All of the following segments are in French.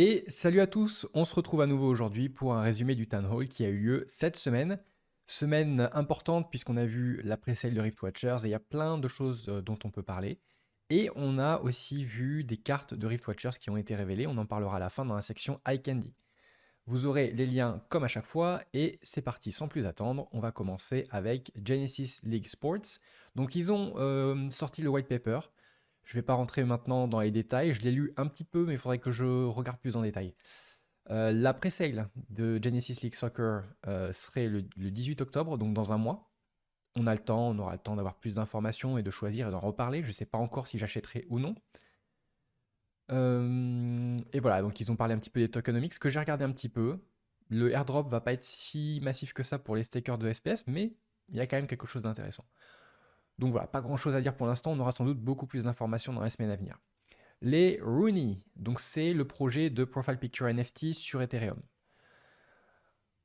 Et salut à tous, on se retrouve à nouveau aujourd'hui pour un résumé du Town Hall qui a eu lieu cette semaine. Semaine importante puisqu'on a vu la pré-sale de Rift Watchers et il y a plein de choses dont on peut parler. Et on a aussi vu des cartes de Rift Watchers qui ont été révélées, on en parlera à la fin dans la section Eye Candy. Vous aurez les liens comme à chaque fois et c'est parti sans plus attendre, on va commencer avec Genesis League Sports. Donc ils ont sorti le white paper. Je ne vais pas rentrer maintenant dans les détails, je l'ai lu un petit peu mais il faudrait que je regarde plus en détail. La pré-sale de Genesis League Soccer serait le 18 octobre, donc dans un mois. On a le temps, on aura le temps d'avoir plus d'informations et de choisir et d'en reparler. Je ne sais pas encore si j'achèterai ou non. Et voilà, donc ils ont parlé un petit peu des tokenomics, que j'ai regardé un petit peu. Le airdrop va pas être si massif que ça pour les stakers de SPS, mais il y a quand même quelque chose d'intéressant. Donc voilà, pas grand chose à dire pour l'instant, on aura sans doute beaucoup plus d'informations dans les semaines à venir. Les Rooney, donc c'est le projet de Profile Picture NFT sur Ethereum.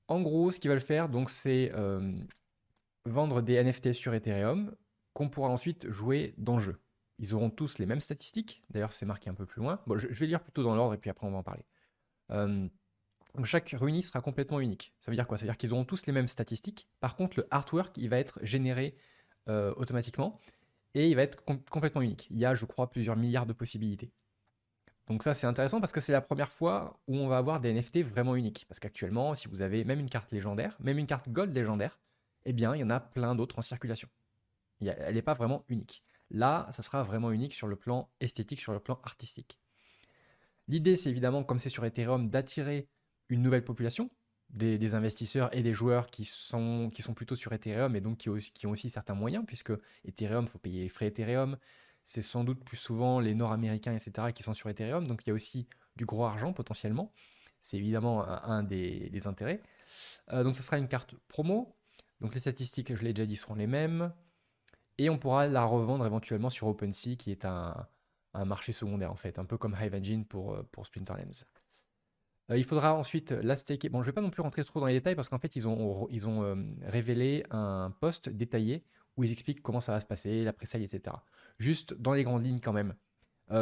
En gros, ce qu'ils veulent faire, donc, c'est vendre des NFT sur Ethereum qu'on pourra ensuite jouer dans le jeu. Ils auront tous les mêmes statistiques. D'ailleurs, c'est marqué un peu plus loin. Bon, je vais lire plutôt dans l'ordre et puis après on va en parler. Euh, donc chaque Rooney sera complètement unique. Ça veut dire quoi? Ça veut dire qu'ils auront tous les mêmes statistiques. Par contre, le artwork, il va être généré automatiquement et il va être complètement unique. Il y a, je crois, plusieurs milliards de possibilités. Donc ça, c'est intéressant parce que c'est la première fois où on va avoir des NFT vraiment uniques. Parce qu'actuellement, si vous avez même une carte légendaire, même une carte gold légendaire, eh bien, il y en a plein d'autres en circulation. Elle n'est pas vraiment unique. Là, ça sera vraiment unique sur le plan esthétique, sur le plan artistique. L'idée, c'est évidemment, comme c'est sur Ethereum, d'attirer une nouvelle population, des investisseurs et des joueurs qui sont plutôt sur Ethereum et donc qui ont aussi certains moyens, puisque Ethereum, il faut payer les frais Ethereum. C'est sans doute plus souvent les Nord-Américains, etc., qui sont sur Ethereum. Donc il y a aussi du gros argent potentiellement. C'est évidemment un des intérêts. Donc ce sera une carte promo. Donc les statistiques, je l'ai déjà dit, seront les mêmes. Et on pourra la revendre éventuellement sur OpenSea, qui est un marché secondaire en fait, un peu comme Hive Engine pour Splinterlands. Il faudra ensuite la staker. Bon, je ne vais pas non plus rentrer trop dans les détails parce qu'en fait, ils ont révélé un post détaillé où ils expliquent comment ça va se passer, la pré-sale, etc. Juste dans les grandes lignes quand même.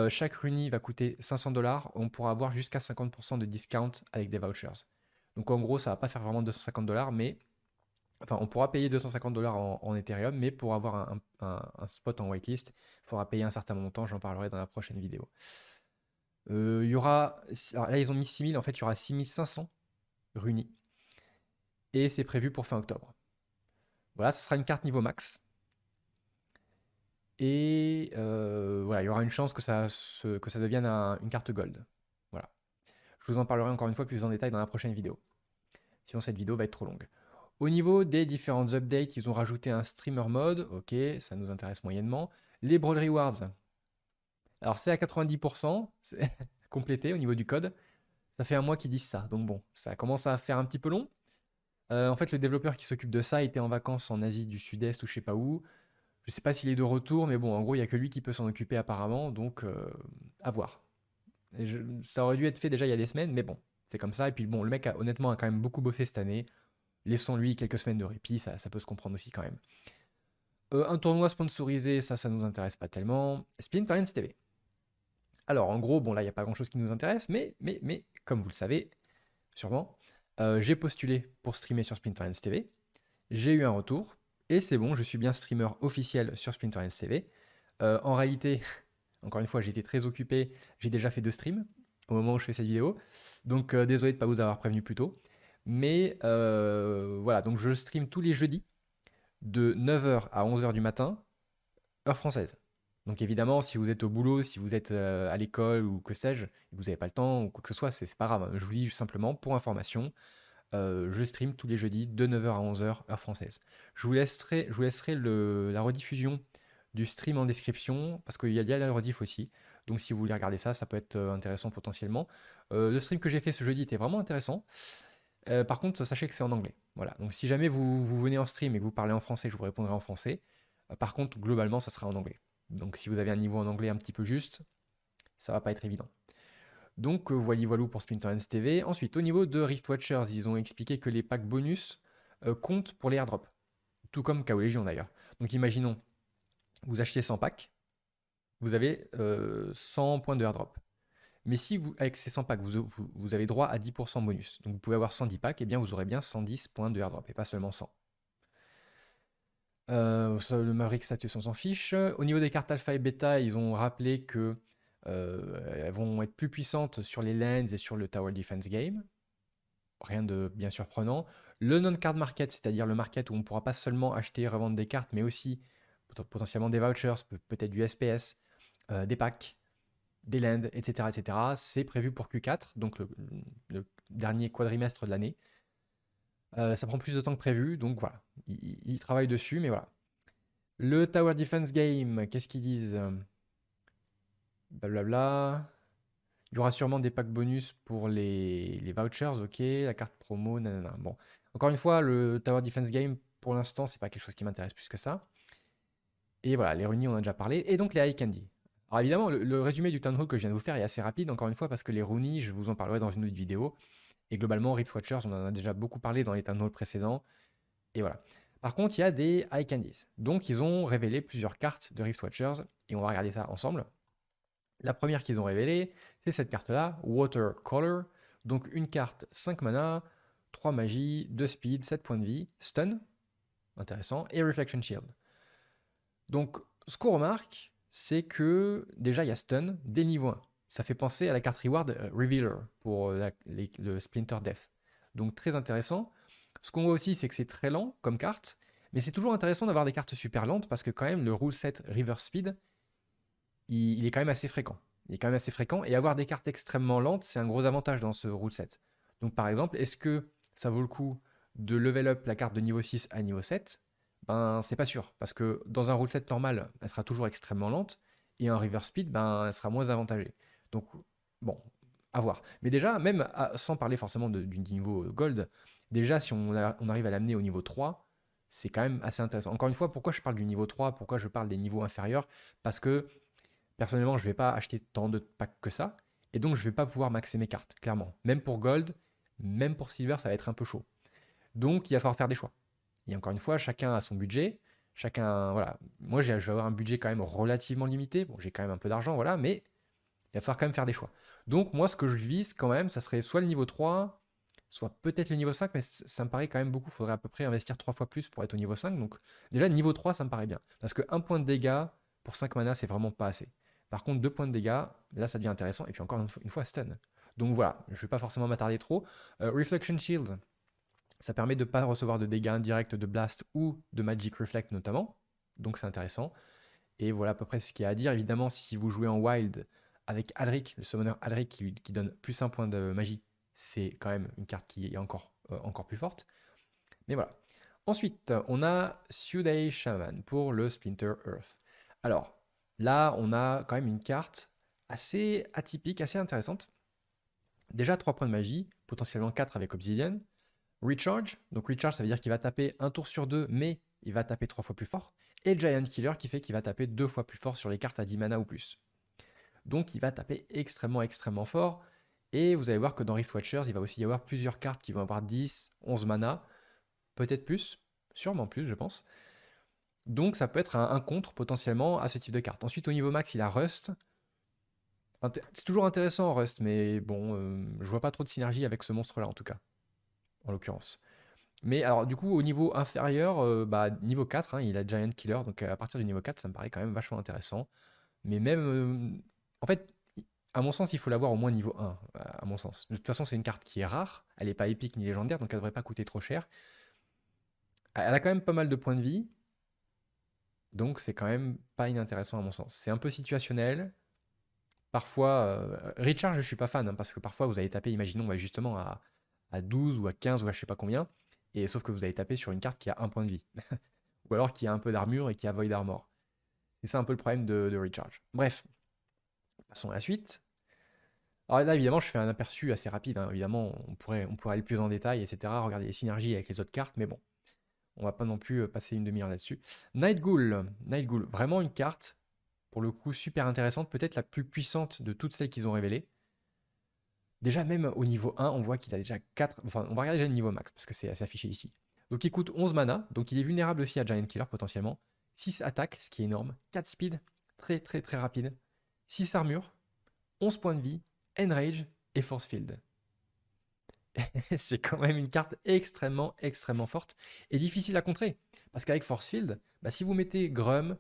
Chaque Rooney va coûter 500 $. On pourra avoir jusqu'à 50% de discount avec des vouchers. Donc en gros, ça va pas faire vraiment 250 $, mais enfin, on pourra payer 250 $ en Ethereum, mais pour avoir un spot en whitelist, il faudra payer un certain montant. J'en parlerai dans la prochaine vidéo. Il y aura, alors là, ils ont mis 6000, en fait, il y aura 6500 Rooney. Et c'est prévu pour fin octobre. Voilà, ce sera une carte niveau max. Et voilà, il y aura une chance que ça devienne une carte gold. Voilà. Je vous en parlerai encore une fois plus en détail dans la prochaine vidéo. Sinon, cette vidéo va être trop longue. Au niveau des différentes updates, ils ont rajouté un streamer mode. Ok, ça nous intéresse moyennement. Les Brawl Rewards. Alors, c'est à 90%, c'est complété au niveau du code. Ça fait un mois qu'ils disent ça. Donc bon, ça commence à faire un petit peu long. En fait, le développeur qui s'occupe de ça était en vacances en Asie du Sud-Est ou je sais pas où. Je sais pas s'il est de retour, mais bon, en gros, il y a que lui qui peut s'en occuper apparemment, donc à voir. Ça aurait dû être fait déjà il y a des semaines, mais bon, c'est comme ça. Et puis bon, le mec honnêtement a quand même beaucoup bossé cette année. Laissons-lui quelques semaines de répit, ça peut se comprendre aussi quand même. Un tournoi sponsorisé, ça nous intéresse pas tellement. Splinterlands TV. Alors en gros, bon là, il n'y a pas grand-chose qui nous intéresse, mais comme vous le savez, sûrement, j'ai postulé pour streamer sur Splinterlands TV. J'ai eu un retour, et c'est bon, je suis bien streamer officiel sur Splinterlands TV. En réalité, encore une fois, j'ai été très occupé, j'ai déjà fait 2 streams au moment où je fais cette vidéo, donc désolé de ne pas vous avoir prévenu plus tôt. Mais voilà, donc je stream tous les jeudis de 9h à 11h du matin, heure française. Donc évidemment, si vous êtes au boulot, si vous êtes à l'école ou que sais-je, et que vous n'avez pas le temps ou quoi que ce soit, c'est pas grave. Je vous dis simplement pour information, je stream tous les jeudis de 9h à 11h, heure française. Je vous laisserai la rediffusion du stream en description, parce qu'il y a la rediff aussi. Donc si vous voulez regarder ça, ça peut être intéressant potentiellement. Le stream que j'ai fait ce jeudi était vraiment intéressant. Par contre, sachez que c'est en anglais. Voilà. Donc si jamais vous venez en stream et que vous parlez en français, je vous répondrai en français. Par contre, globalement, ça sera en anglais. Donc si vous avez un niveau en anglais un petit peu juste, ça va pas être évident. Donc voilà pour Splinterlands TV. Ensuite, au niveau de Rift Watchers, ils ont expliqué que les packs bonus comptent pour les airdrops. Tout comme KO Legion d'ailleurs. Donc imaginons, vous achetez 100 packs, vous avez 100 points de airdrop. Mais si vous, avec ces 100 packs, vous avez droit à 10% bonus. Donc vous pouvez avoir 110 packs, et bien vous aurez bien 110 points de airdrop, et pas seulement 100. Le Maverick Status, on s'en fiche. Au niveau des cartes alpha et bêta, ils ont rappelé que elles vont être plus puissantes sur les lands et sur le Tower Defense Game. Rien de bien surprenant. Le non-card market, c'est-à-dire le market où on ne pourra pas seulement acheter et revendre des cartes, mais aussi potentiellement des vouchers, peut-être du SPS, des packs, des lands, etc., etc. C'est prévu pour Q4, donc le dernier quadrimestre de l'année. Ça prend plus de temps que prévu, donc voilà. Ils travaillent dessus, mais voilà. Le Tower Defense Game, qu'est-ce qu'ils disent? Blablabla. Il y aura sûrement des packs bonus pour les vouchers, ok. La carte promo, nanana. Bon, encore une fois, le Tower Defense Game, pour l'instant, c'est pas quelque chose qui m'intéresse plus que ça. Et voilà, les runis, on en a déjà parlé. Et donc les High Candy. Alors évidemment, le résumé du Town Hall que je viens de vous faire est assez rapide, encore une fois, parce que les runis, je vous en parlerai dans une autre vidéo. Et globalement, Rift Watchers, on en a déjà beaucoup parlé dans les Town Hall précédents. Et voilà. Par contre, il y a des High Candies. Donc, ils ont révélé plusieurs cartes de Rift Watchers. Et on va regarder ça ensemble. La première qu'ils ont révélée, c'est cette carte-là, Watercolor. Donc une carte 5 mana, 3 magie, 2 speed, 7 points de vie, stun, intéressant, et Reflection Shield. Donc ce qu'on remarque, c'est que déjà il y a stun dès le niveau 1. Ça fait penser à la carte reward Revealer pour le Splinter Death. Donc très intéressant. Ce qu'on voit aussi, c'est que c'est très lent comme carte, mais c'est toujours intéressant d'avoir des cartes super lentes parce que quand même le rule set River Speed, il est quand même assez fréquent. Il est quand même assez fréquent, et avoir des cartes extrêmement lentes, c'est un gros avantage dans ce rule set. Donc par exemple, est-ce que ça vaut le coup de level up la carte de niveau 6 à niveau 7? Ben c'est pas sûr, parce que dans un rule set normal, elle sera toujours extrêmement lente, et en river speed, ben elle sera moins avantagée. Donc bon, à voir. Mais déjà, même sans parler forcément du niveau gold, déjà si on arrive à l'amener au niveau 3, c'est quand même assez intéressant. Encore une fois, pourquoi je parle du niveau 3, pourquoi je parle des niveaux inférieurs? Parce que personnellement, je ne vais pas acheter tant de packs que ça, et donc je ne vais pas pouvoir maxer mes cartes, clairement. Même pour Gold, même pour Silver, ça va être un peu chaud. Donc il va falloir faire des choix. Et encore une fois, chacun a son budget, chacun, voilà. Moi, je vais avoir un budget quand même relativement limité. Bon, j'ai quand même un peu d'argent, voilà, mais il va falloir quand même faire des choix. Donc moi, ce que je vise quand même, ça serait soit le niveau 3, soit peut-être le niveau 5, mais ça me paraît quand même beaucoup. Il faudrait à peu près investir 3 fois plus pour être au niveau 5. Donc déjà, le niveau 3, ça me paraît bien. Parce que 1 point de dégâts pour 5 mana, c'est vraiment pas assez. Par contre, 2 points de dégâts, là, ça devient intéressant. Et puis encore une fois, stun. Donc voilà, je ne vais pas forcément m'attarder trop. Reflection Shield, ça permet de ne pas recevoir de dégâts indirects de Blast ou de Magic Reflect notamment. Donc c'est intéressant. Et voilà à peu près ce qu'il y a à dire. Évidemment, si vous jouez en Wild avec Alric, le summoner Alric qui donne plus 1 point de magie, c'est quand même une carte qui est encore plus forte. Mais voilà. Ensuite, on a Suday Shaman pour le Splinter Earth. Alors, là, on a quand même une carte assez atypique, assez intéressante. Déjà 3 points de magie, potentiellement 4 avec Obsidian. Recharge, donc Recharge, ça veut dire qu'il va taper un tour sur 2, mais il va taper 3 fois plus fort. Et Giant Killer, qui fait qu'il va taper 2 fois plus fort sur les cartes à 10 mana ou plus. Donc il va taper extrêmement fort. Et vous allez voir que dans Rift Watchers, il va aussi y avoir plusieurs cartes qui vont avoir 10, 11 mana, peut-être plus, sûrement plus, je pense. Donc ça peut être un contre potentiellement à ce type de carte. Ensuite, au niveau max, il a Rust. C'est toujours intéressant Rust, mais bon, je vois pas trop de synergie avec ce monstre-là en tout cas, en l'occurrence. Mais alors du coup, au niveau inférieur, niveau 4, hein, il a Giant Killer, donc à partir du niveau 4, ça me paraît quand même vachement intéressant. Mais même, en fait, à mon sens, il faut l'avoir au moins niveau 1, à mon sens. De toute façon, c'est une carte qui est rare, elle n'est pas épique ni légendaire, donc elle devrait pas coûter trop cher. Elle a quand même pas mal de points de vie, donc c'est quand même pas inintéressant à mon sens. C'est un peu situationnel. Parfois, Recharge, je suis pas fan, hein, parce que parfois vous allez taper, imaginons justement à 12 ou à 15 ou à je sais pas combien, et sauf que vous allez taper sur une carte qui a un point de vie. Ou alors qui a un peu d'armure et qui a Void Armor. C'est ça un peu le problème de Recharge. Bref, passons à la suite. Alors là, évidemment, je fais un aperçu assez rapide, hein. Évidemment, on pourrait aller plus en détail, etc. Regarder les synergies avec les autres cartes, mais bon, on va pas non plus passer une demi-heure là-dessus. Night Ghoul, vraiment une carte, pour le coup, super intéressante, peut-être la plus puissante de toutes celles qu'ils ont révélées. Déjà, même au niveau 1, on voit qu'il a déjà 4... Enfin, on va regarder déjà le niveau max, parce que c'est affiché ici. Donc il coûte 11 mana, donc il est vulnérable aussi à Giant Killer potentiellement. 6 attaques, ce qui est énorme. 4 speed, très rapide. 6 armure, 11 points de vie, Enrage et Force Field. C'est quand même une carte extrêmement, extrêmement forte et difficile à contrer. Parce qu'avec Force Field, bah, si vous mettez Grum,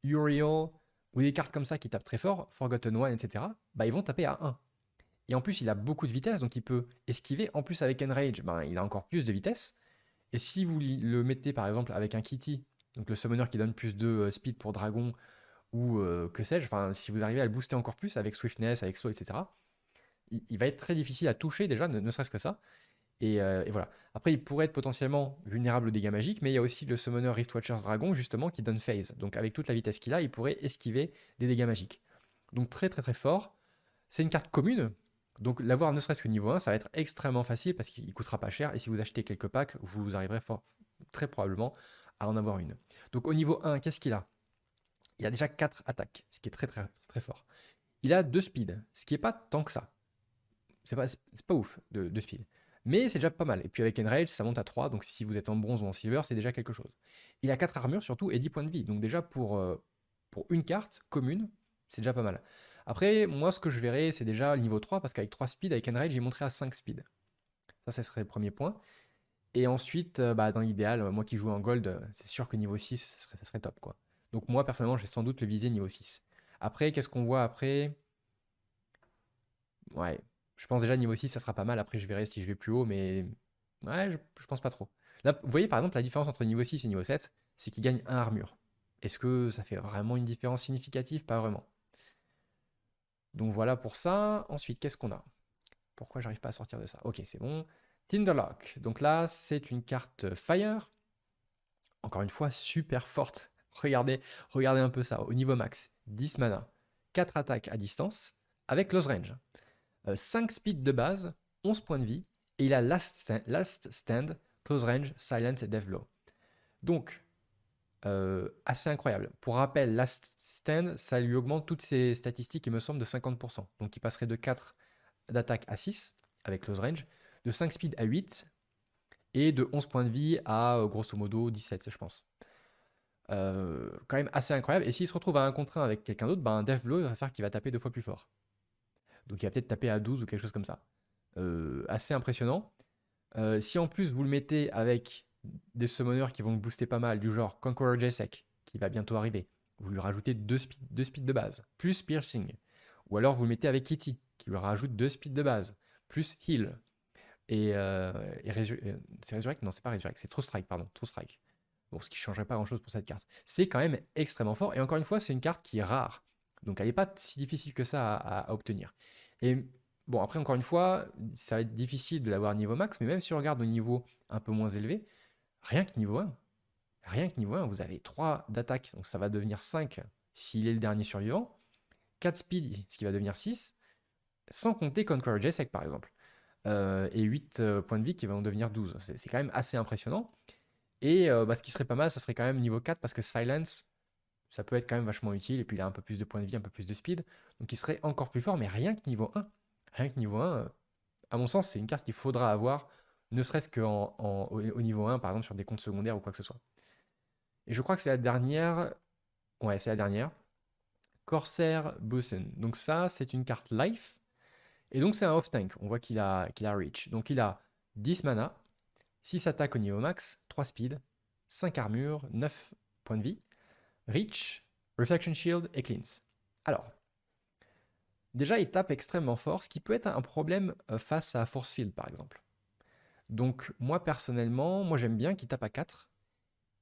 Uriel ou des cartes comme ça qui tapent très fort, Forgotten One, etc., bah, ils vont taper à 1. Et en plus, il a beaucoup de vitesse, donc il peut esquiver. En plus, avec Enrage, bah, il a encore plus de vitesse. Et si vous le mettez par exemple avec un Kitty, donc le summoner qui donne plus de speed pour dragon, ou que sais-je, enfin, si vous arrivez à le booster encore plus avec Swiftness, avec Slow, etc., il va être très difficile à toucher déjà, ne serait-ce que ça. Et voilà. Après, il pourrait être potentiellement vulnérable aux dégâts magiques, mais il y a aussi le summoner Riftwatcher's Dragon, justement, qui donne phase. Donc avec toute la vitesse qu'il a, il pourrait esquiver des dégâts magiques. Donc très très très fort. C'est une carte commune, donc l'avoir ne serait-ce que niveau 1, ça va être extrêmement facile parce qu'il coûtera pas cher, et si vous achetez quelques packs, vous arriverez très probablement à en avoir une. Donc au niveau 1, qu'est-ce qu'il a? Il a déjà 4 attaques, ce qui est très très très fort. Il a 2 speed, ce qui est pas tant que ça. C'est pas ouf de speed. Mais c'est déjà pas mal. Et puis avec Enrage, ça monte à 3, donc si vous êtes en bronze ou en silver, c'est déjà quelque chose. Il a 4 armures surtout et 10 points de vie. Donc déjà pour une carte commune, c'est déjà pas mal. Après, moi ce que je verrais, c'est déjà le niveau 3, parce qu'avec 3 speed, avec Enrage, il monterait à 5 speed. Ça serait le premier point. Et ensuite, bah, dans l'idéal, moi qui joue en gold, c'est sûr que niveau 6, ça serait top, quoi. Donc moi, personnellement, je vais sans doute le viser niveau 6. Après, qu'est-ce qu'on voit après? Ouais, je pense déjà niveau 6, ça sera pas mal. Après, je verrai si je vais plus haut, mais ouais, je pense pas trop. Là, vous voyez, par exemple, la différence entre niveau 6 et niveau 7, c'est qu'il gagne 1 armure. Est-ce que ça fait vraiment une différence significative? Pas vraiment. Donc voilà pour ça. Ensuite, qu'est-ce qu'on a? Pourquoi j'arrive pas à sortir de ça? Ok, c'est bon. Tinderlock. Donc là, c'est une carte Fire. Encore une fois, super forte. Regardez un peu ça. Au niveau max, 10 mana, 4 attaques à distance, avec close range. 5 speed de base, 11 points de vie, et il a Last Stand, Close Range, Silence et Deathblow. Donc, assez incroyable. Pour rappel, Last Stand, ça lui augmente toutes ses statistiques, il me semble, de 50%. Donc, il passerait de 4 d'attaque à 6 avec Close Range, de 5 speed à 8, et de 11 points de vie à grosso modo 17, je pense. Quand même assez incroyable. Et s'il se retrouve à un contre 1 avec quelqu'un d'autre, ben, Deathblow va faire qu'il va taper 2 fois plus fort. Donc il va peut-être taper à 12 ou quelque chose comme ça. Assez impressionnant. Si en plus vous le mettez avec des summoners qui vont le booster pas mal, du genre Conqueror Jesek, qui va bientôt arriver, vous lui rajoutez 2 speed de base, plus Piercing. Ou alors vous le mettez avec Kitty, qui lui rajoute 2 speed de base, plus Heal. C'est Resurrect? Non, c'est pas Resurrect, c'est True Strike, pardon. True Strike. Bon, ce qui ne changerait pas grand-chose pour cette carte. C'est quand même extrêmement fort. Et encore une fois, c'est une carte qui est rare. Donc elle n'est pas si difficile que ça à obtenir. Et bon, après, encore une fois, ça va être difficile de l'avoir niveau max, mais même si on regarde au niveau un peu moins élevé, rien que niveau 1, vous avez 3 d'attaque, donc ça va devenir 5 s'il est le dernier survivant, 4 speed, ce qui va devenir 6, sans compter Conqueror Jesek par exemple, et 8 points de vie qui vont devenir 12. C'est quand même assez impressionnant. Et bah, ce qui serait pas mal, ça serait quand même niveau 4, parce que Silence, ça peut être quand même vachement utile, et puis il a un peu plus de points de vie, un peu plus de speed, donc il serait encore plus fort, mais rien que niveau 1, à mon sens, c'est une carte qu'il faudra avoir, ne serait-ce qu'au niveau 1, par exemple sur des comptes secondaires ou quoi que ce soit. Et je crois que c'est la dernière, ouais, c'est la dernière, Corsair Bosun. Donc ça, c'est une carte life, et donc c'est un off-tank, on voit qu'il a reach. Donc il a 10 mana, 6 attaques au niveau max, 3 speed, 5 armures, 9 points de vie, reach, reflection shield et cleanse. Alors, déjà il tape extrêmement fort, ce qui peut être un problème face à force field par exemple. Donc moi personnellement, moi j'aime bien qu'il tape à 4,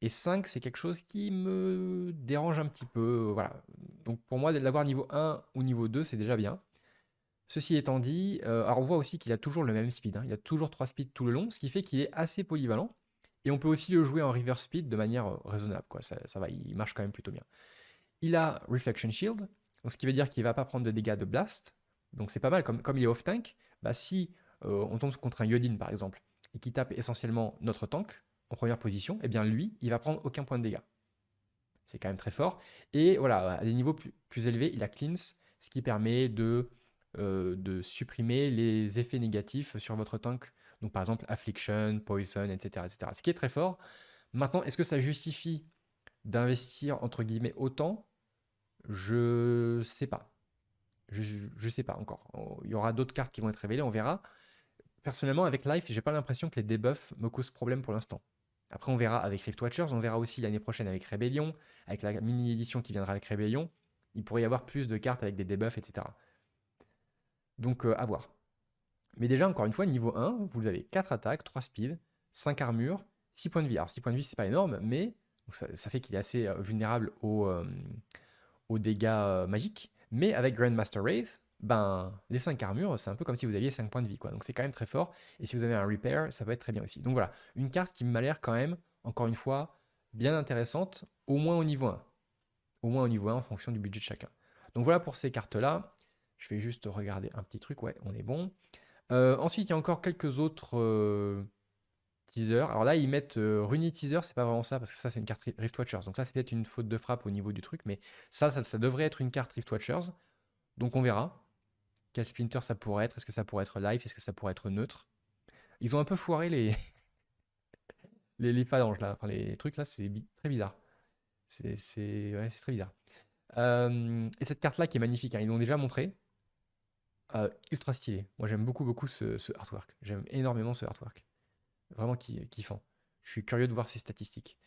et 5 c'est quelque chose qui me dérange un petit peu, voilà. Donc pour moi, de l'avoir niveau 1 ou niveau 2, c'est déjà bien. Ceci étant dit, alors on voit aussi qu'il a toujours le même speed, hein. Il a toujours 3 speed tout le long, ce qui fait qu'il est assez polyvalent. Et on peut aussi le jouer en reverse speed de manière raisonnable, quoi. Ça va, il marche quand même plutôt bien. Il a Reflection Shield, donc ce qui veut dire qu'il ne va pas prendre de dégâts de blast. Donc c'est pas mal, comme il est off-tank, bah si on tombe contre un Yodin par exemple, et qui tape essentiellement notre tank en première position, eh bien lui, il va prendre aucun point de dégâts. C'est quand même très fort. Et voilà, à des niveaux plus élevés, il a Cleanse, ce qui permet de supprimer les effets négatifs sur votre tank. Donc par exemple, Affliction, Poison, etc., etc. Ce qui est très fort. Maintenant, est-ce que ça justifie d'investir, entre guillemets, autant? Je sais pas. Je sais pas encore. Il y aura d'autres cartes qui vont être révélées, on verra. Personnellement, avec Life, j'ai pas l'impression que les debuffs me causent problème pour l'instant. Après, on verra avec Rift Watchers, on verra aussi l'année prochaine avec Rebellion, avec la mini-édition qui viendra avec Rebellion. Il pourrait y avoir plus de cartes avec des debuffs, etc. Donc, à voir. Mais déjà, encore une fois, niveau 1, vous avez 4 attaques, 3 speed, 5 armures, 6 points de vie. Alors, 6 points de vie, c'est pas énorme, mais donc ça fait qu'il est assez vulnérable aux dégâts magiques. Mais avec Grandmaster Wraith, ben, les 5 armures, c'est un peu comme si vous aviez 5 points de vie, quoi. Donc c'est quand même très fort. Et si vous avez un repair, ça peut être très bien aussi. Donc voilà, une carte qui m'a l'air quand même, encore une fois, bien intéressante, au moins au niveau 1. Au moins au niveau 1 en fonction du budget de chacun. Donc voilà pour ces cartes-là. Je vais juste regarder un petit truc, ouais, on est bon. Ensuite, il y a encore quelques autres teasers. Alors là, ils mettent Runi Teaser, c'est pas vraiment ça, parce que ça, c'est une carte Rift Watchers. Donc ça, c'est peut-être une faute de frappe au niveau du truc, mais ça devrait être une carte Rift Watchers. Donc on verra quel Splinter ça pourrait être. Est-ce que ça pourrait être live? Est-ce que ça pourrait être neutre? Ils ont un peu foiré les phalanges là. Enfin, les trucs là, c'est très bizarre. Ouais, c'est très bizarre. Et cette carte là qui est magnifique, hein, ils l'ont déjà montré. Ultra stylé. Moi j'aime beaucoup beaucoup ce artwork. J'aime énormément ce artwork. Vraiment kiffant. Je suis curieux de voir ses statistiques.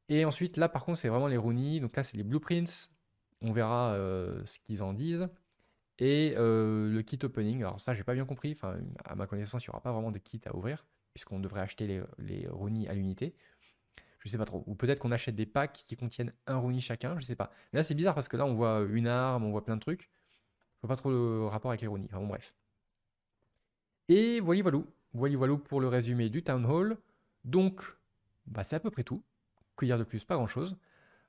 Et ensuite là par contre c'est vraiment les Rooney. Donc là c'est les blueprints. On verra ce qu'ils en disent. Et le kit opening, alors ça j'ai pas bien compris, enfin à ma connaissance il n'y aura pas vraiment de kit à ouvrir, puisqu'on devrait acheter les Rooney à l'unité. Je sais pas trop. Ou peut-être qu'on achète des packs qui contiennent un Rooney chacun, je sais pas. Mais là c'est bizarre parce que là on voit une arme, on voit plein de trucs. Je vois pas trop le rapport avec les Rooney. Enfin bon bref. Et voilà pour le résumé du Town Hall. Donc, bah, c'est à peu près tout. Que dire de plus? Pas grand-chose.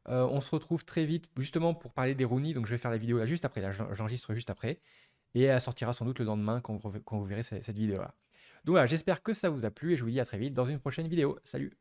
On se retrouve très vite justement pour parler des Rooney, donc je vais faire la vidéo là juste après, là j'enregistre juste après. Et elle sortira sans doute le lendemain quand vous verrez cette vidéo-là. Donc voilà, j'espère que ça vous a plu et je vous dis à très vite dans une prochaine vidéo. Salut!